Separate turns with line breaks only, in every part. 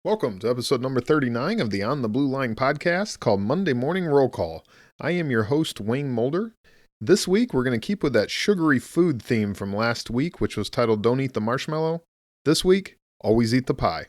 Welcome to episode number 39 of the On the Blue Line podcast called Monday Morning Roll Call. I am your host, Wayne Mulder. This week, we're going to keep with that sugary food theme from last week, which was titled Don't Eat the Marshmallow. This week, Always Eat the Pie.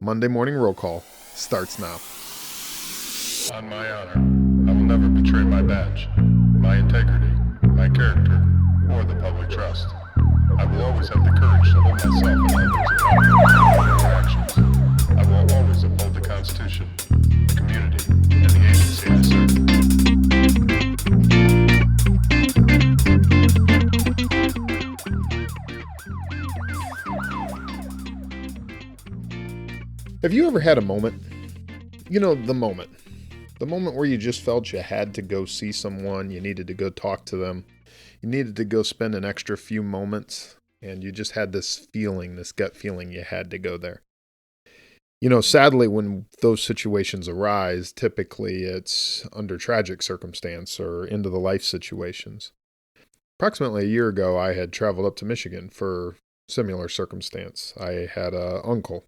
Monday Morning Roll Call starts now.
On my honor, I will never betray my badge, my integrity, my character, or the public trust. I will always have the courage to hold myself and others accountable for their actions. I will always uphold the Constitution, the community, and the agency I
serve. Have you ever had a moment? You know, the moment. The moment where you just felt you had to go see someone, you needed to go talk to them, you needed to go spend an extra few moments, and you just had this feeling, this gut feeling you had to go there. You know, sadly, when those situations arise, typically it's under tragic circumstance or into the life situations. Approximately a year ago, I had traveled up to Michigan for similar circumstance. I had an uncle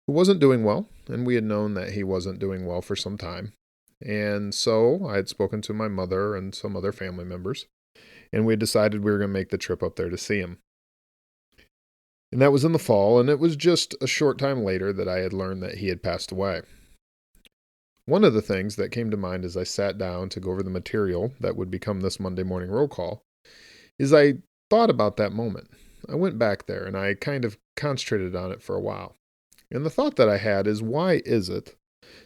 who wasn't doing well, and we had known that he wasn't doing well for some time. And so I had spoken to my mother and some other family members, and we had decided we were going to make the trip up there to see him. And that was in the fall, and it was just a short time later that I had learned that he had passed away. One of the things that came to mind as I sat down to go over the material that would become this Monday morning roll call is I thought about that moment. I went back there and I kind of concentrated on it for a while. And the thought that I had is, why is it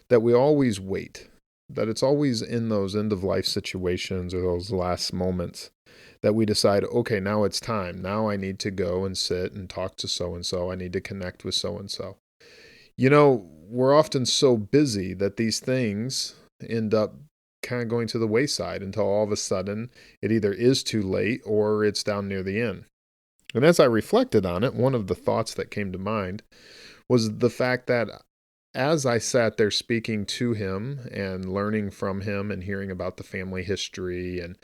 that we always wait? That it's always in those end-of-life situations or those last moments that we decide, okay, now it's time. Now I need to go and sit and talk to so-and-so. I need to connect with so-and-so. You know, we're often so busy that these things end up kind of going to the wayside until all of a sudden it either is too late or it's down near the end. And as I reflected on it, one of the thoughts that came to mind was the fact that as I sat there speaking to him and learning from him and hearing about the family history and,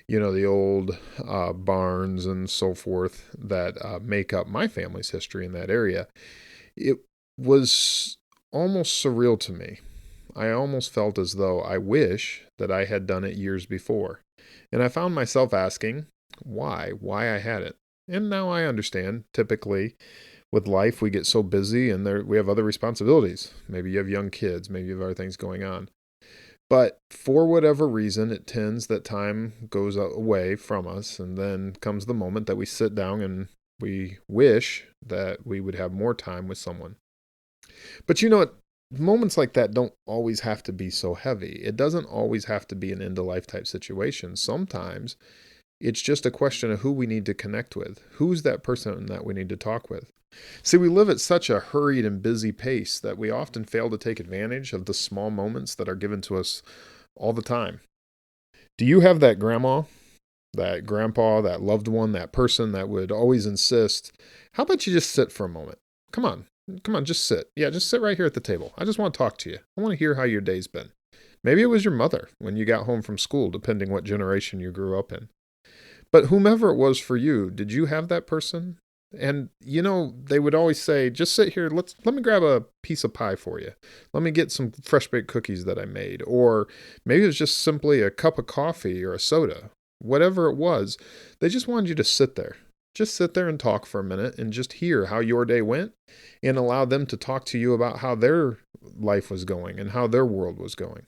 you know, the old barns and so forth that make up my family's history in that area, it was almost surreal to me. I almost felt as though I wish that I had done it years before. And I found myself asking why I had it. And now I understand, typically, with life, we get so busy and we have other responsibilities. Maybe you have young kids, maybe you have other things going on. But for whatever reason, it tends that time goes away from us, and then comes the moment that we sit down and we wish that we would have more time with someone. But you know what? Moments like that don't always have to be so heavy. It doesn't always have to be an end-of-life type situation. Sometimes it's just a question of who we need to connect with. Who's that person that we need to talk with? See, we live at such a hurried and busy pace that we often fail to take advantage of the small moments that are given to us all the time. Do you have that grandma, that grandpa, that loved one, that person that would always insist, how about you just sit for a moment? Come on, just sit. Yeah, just sit right here at the table. I just want to talk to you. I want to hear how your day's been. Maybe it was your mother when you got home from school, depending what generation you grew up in. But whomever it was for you, did you have that person? And, you know, they would always say, just sit here. Let me grab a piece of pie for you. Let me get some fresh baked cookies that I made. Or maybe it was just simply a cup of coffee or a soda. Whatever it was, they just wanted you to sit there. Just sit there and talk for a minute and just hear how your day went and allow them to talk to you about how their life was going and how their world was going.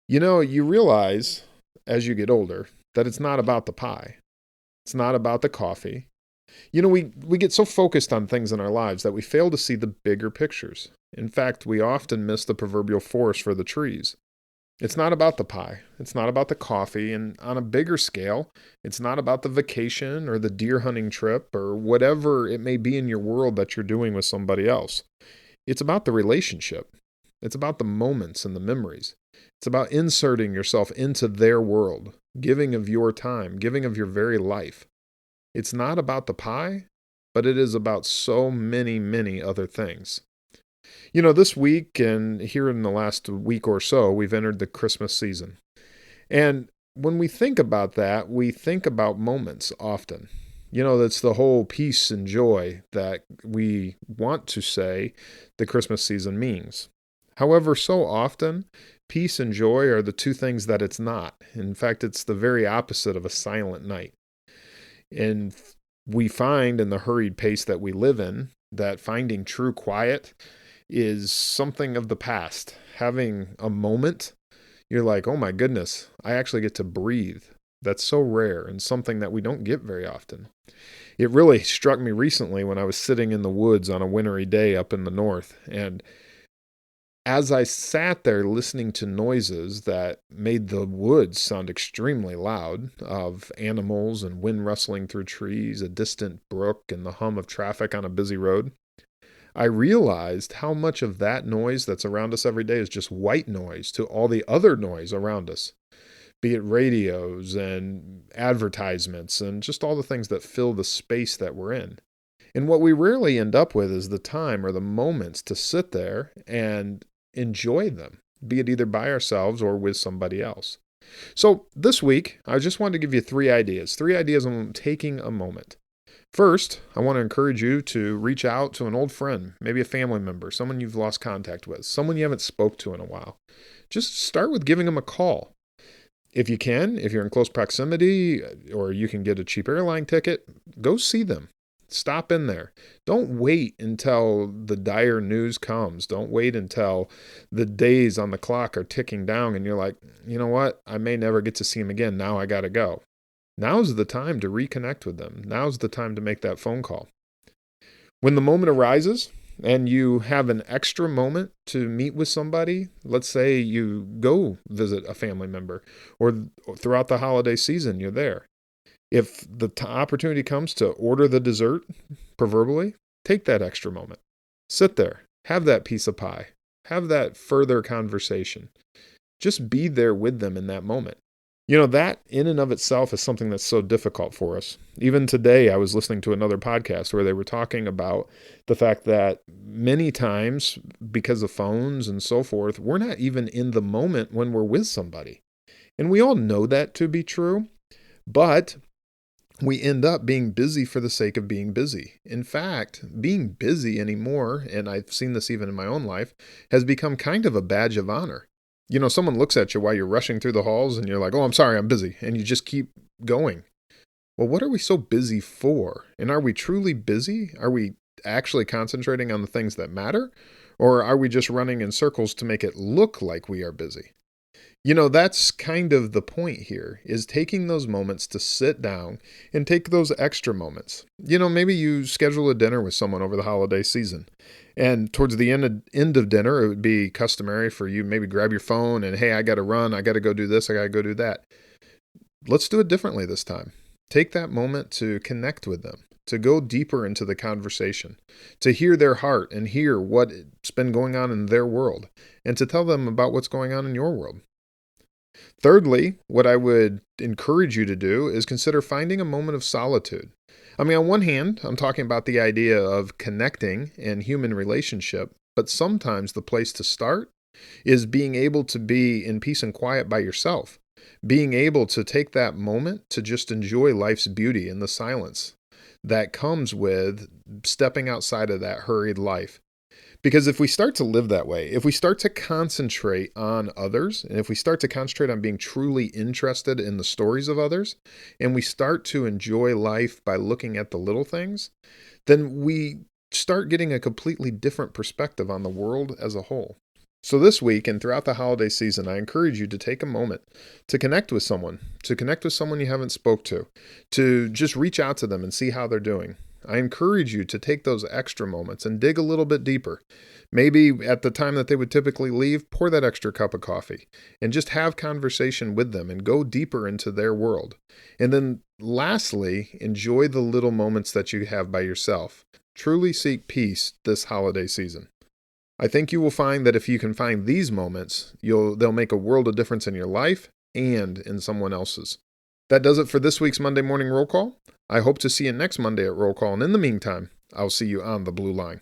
You know, you realize as you get older that it's not about the pie. It's not about the coffee. You know, we get so focused on things in our lives that we fail to see the bigger pictures. In fact, we often miss the proverbial forest for the trees. It's not about the pie. It's not about the coffee. And on a bigger scale, it's not about the vacation or the deer hunting trip or whatever it may be in your world that you're doing with somebody else. It's about the relationship. It's about the moments and the memories. It's about inserting yourself into their world, giving of your time, giving of your very life. It's not about the pie, but it is about so many, many other things. You know, this week and here in the last week or so, we've entered the Christmas season. And when we think about that, we think about moments often. That's the whole peace and joy that we want to say the Christmas season means. However, so often, peace and joy are the two things that it's not. In fact, it's the very opposite of a silent night. And we find in the hurried pace that we live in that finding true quiet is something of the past. Having a moment, you're like, oh my goodness, I actually get to breathe. That's so rare and something that we don't get very often. It really struck me recently when I was sitting in the woods on a wintry day up in the north. And as I sat there listening to noises that made the woods sound extremely loud, of animals and wind rustling through trees, a distant brook, and the hum of traffic on a busy road, I realized how much of that noise that's around us every day is just white noise to all the other noise around us, be it radios and advertisements and just all the things that fill the space that we're in. And what we rarely end up with is the time or the moments to sit there and enjoy them, be it either by ourselves or with somebody else. So this week, I just wanted to give you three ideas on taking a moment. First, I want to encourage you to reach out to an old friend, maybe a family member, someone you've lost contact with, someone you haven't spoke to in a while. Just start with giving them a call. If you can, if you're in close proximity or you can get a cheap airline ticket, go see them. Stop in there. Don't wait until the dire news comes. Don't wait until the days on the clock are ticking down and you're like, you know what? I may never get to see him again. Now I got to go. Now's the time to reconnect with them. Now's the time to make that phone call. When the moment arises and you have an extra moment to meet with somebody, let's say you go visit a family member or throughout the holiday season, you're there. If the opportunity comes to order the dessert, proverbially, take that extra moment. Sit there. Have that piece of pie. Have that further conversation. Just be there with them in that moment. That in and of itself is something that's so difficult for us. Even today, I was listening to another podcast where they were talking about the fact that many times, because of phones and so forth, we're not even in the moment when we're with somebody. And we all know that to be true, but we end up being busy for the sake of being busy. In fact, being busy anymore, and I've seen this even in my own life, has become kind of a badge of honor. Someone looks at you while you're rushing through the halls and you're like, oh, I'm sorry, I'm busy. And you just keep going. Well, what are we so busy for? And are we truly busy? Are we actually concentrating on the things that matter? Or are we just running in circles to make it look like we are busy? That's kind of the point here, is taking those moments to sit down and take those extra moments. Maybe you schedule a dinner with someone over the holiday season. And towards the end of dinner, it would be customary for you maybe grab your phone and, hey, I got to run. I got to go do this. I got to go do that. Let's do it differently this time. Take that moment to connect with them, to go deeper into the conversation, to hear their heart and hear what's been going on in their world, and to tell them about what's going on in your world. Thirdly, what I would encourage you to do is consider finding a moment of solitude. On one hand, I'm talking about the idea of connecting and human relationship, but sometimes the place to start is being able to be in peace and quiet by yourself, being able to take that moment to just enjoy life's beauty in the silence that comes with stepping outside of that hurried life. Because if we start to live that way, if we start to concentrate on others, and if we start to concentrate on being truly interested in the stories of others, and we start to enjoy life by looking at the little things, then we start getting a completely different perspective on the world as a whole. So this week and throughout the holiday season, I encourage you to take a moment to connect with someone you haven't spoke to just reach out to them and see how they're doing. I encourage you to take those extra moments and dig a little bit deeper. Maybe at the time that they would typically leave, pour that extra cup of coffee and just have conversation with them and go deeper into their world. And then lastly, enjoy the little moments that you have by yourself. Truly seek peace this holiday season. I think you will find that if you can find these moments, they'll make a world of difference in your life and in someone else's. That does it for this week's Monday Morning Roll Call. I hope to see you next Monday at Roll Call, and in the meantime, I'll see you on the Blue Line.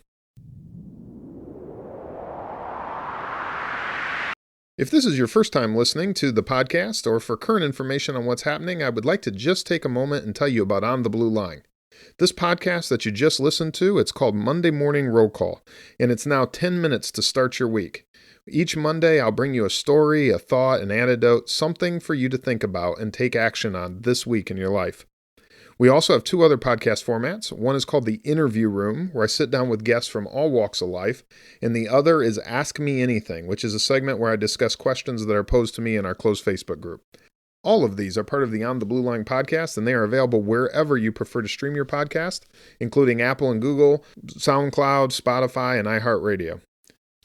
If this is your first time listening to the podcast, or for current information on what's happening, I would like to just take a moment and tell you about On the Blue Line. This podcast that you just listened to, it's called Monday Morning Roll Call, and it's now 10 minutes to start your week. Each Monday, I'll bring you a story, a thought, an anecdote, something for you to think about and take action on this week in your life. We also have two other podcast formats. One is called The Interview Room, where I sit down with guests from all walks of life, and the other is Ask Me Anything, which is a segment where I discuss questions that are posed to me in our closed Facebook group. All of these are part of the On the Blue Line podcast, and they are available wherever you prefer to stream your podcast, including Apple and Google, SoundCloud, Spotify, and iHeartRadio.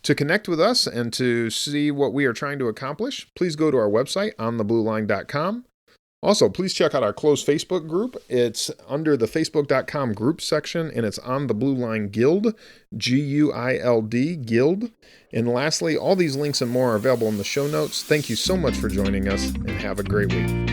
To connect with us and to see what we are trying to accomplish, please go to our website, ontheblueline.com. Also, please check out our closed Facebook group. It's under the facebook.com group section, and it's On the Blue Line Guild, G-U-I-L-D, Guild. And lastly, all these links and more are available in the show notes. Thank you so much for joining us, and have a great week.